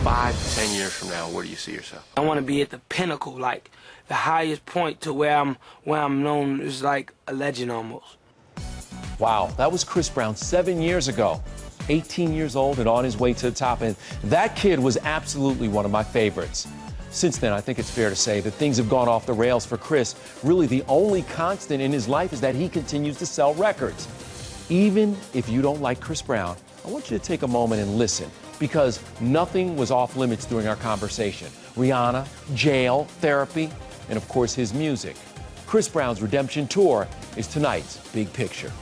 5 to 10 years from now, where do you see yourself? I want to be at the pinnacle, like the highest point to where I'm known as like a legend almost. Wow, that was Chris Brown 7 years ago. 18 years old and on his way to the top. And that kid was absolutely one of my favorites. Since then, I think it's fair to say that things have gone off the rails for Chris. Really, the only constant in his life is that he continues to sell records. Even if you don't like Chris Brown, I want you to take a moment and listen, because nothing was off limits during our conversation. Rihanna, jail, therapy, and of course his music. Chris Brown's redemption tour is tonight's big picture.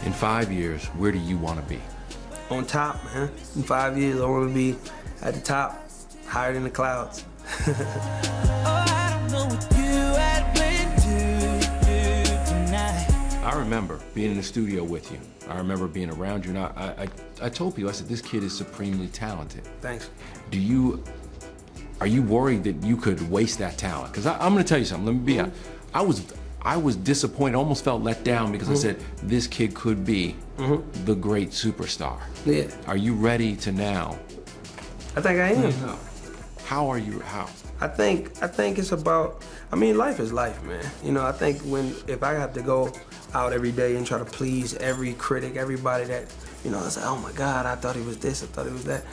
In 5 years, where do you want to be? On top, man. In 5 years, I want to be at the top, higher than the clouds. I remember being in the studio with you. I remember being around you, and I told people, I said, this kid is supremely talented. Thanks. Are you worried that you could waste that talent? Because I'm going to tell you something. Let me be honest. I was disappointed, almost felt let down, because I said, this kid could be the great superstar. Yeah. Are you ready to now? I think I am. No. How are you? How? I think it's about, I mean, life is life, man. You know, I think if I have to go out every day and try to please every critic, everybody that, you know, I say, oh my God, I thought he was this, I thought he was that.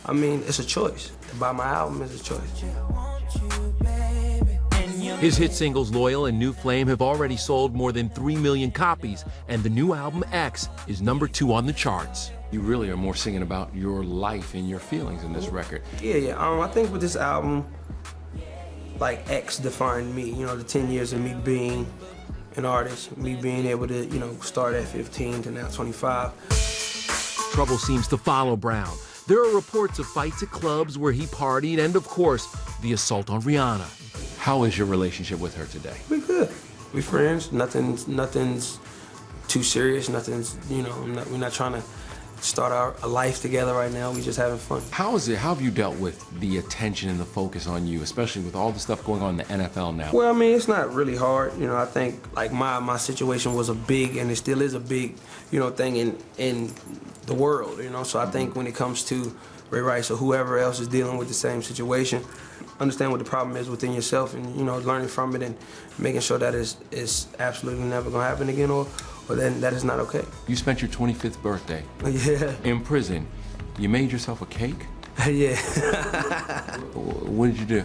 I mean, it's a choice. To buy my album is a choice. His hit singles Loyal and New Flame have already sold more than 3 million copies, and the new album X is #2 on the charts. You really are more singing about your life and your feelings in this record. Yeah. I think with this album, like X defined me. You know, the 10 years of me being an artist, me being able to, you know, start at 15 to now 25. Trouble seems to follow Brown. There are reports of fights at clubs where he partied, and of course, the assault on Rihanna. How is your relationship with her today? We good. We friends. Nothing's too serious. Nothing's, you know, we're not trying to start a life together right now. We just having fun. How have you dealt with the attention and the focus on you, especially with all the stuff going on in the NFL now? Well, I mean, it's not really hard. You know, I think like my situation was a big, and it still is a big, you know, thing in the world. You know, so I think when it comes to Ray Rice or whoever else is dealing with the same situation, understand what the problem is within yourself, and, you know, learning from it and making sure that it's absolutely never gonna happen again, or then that is not okay. You spent your 25th birthday in prison. You made yourself a cake? Yeah. What did you do?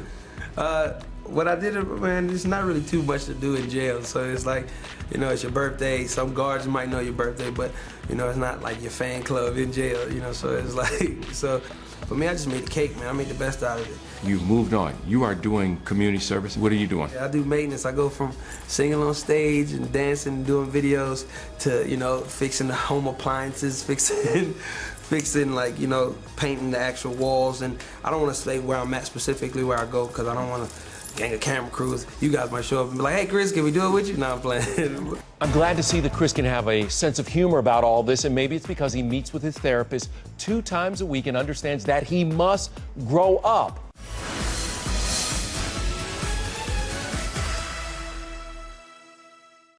What I did, man, there's not really too much to do in jail. So it's like, you know, it's your birthday. Some guards might know your birthday, but, you know, it's not like your fan club in jail, you know, so it's like, so for me, I just made the cake, man. I made the best out of it. You've moved on. You are doing community service. What are you doing? I do maintenance. I go from singing on stage and dancing and doing videos to, you know, fixing the home appliances, fixing like, you know, painting the actual walls. And I don't want to say where I'm at specifically, where I go, because I don't want to gang of camera crews. You guys might show up and be like, hey, Chris, can we do it with you? No, I'm playing. I'm glad to see that Chris can have a sense of humor about all this, and maybe it's because he meets with his therapist 2 times a week and understands that he must grow up.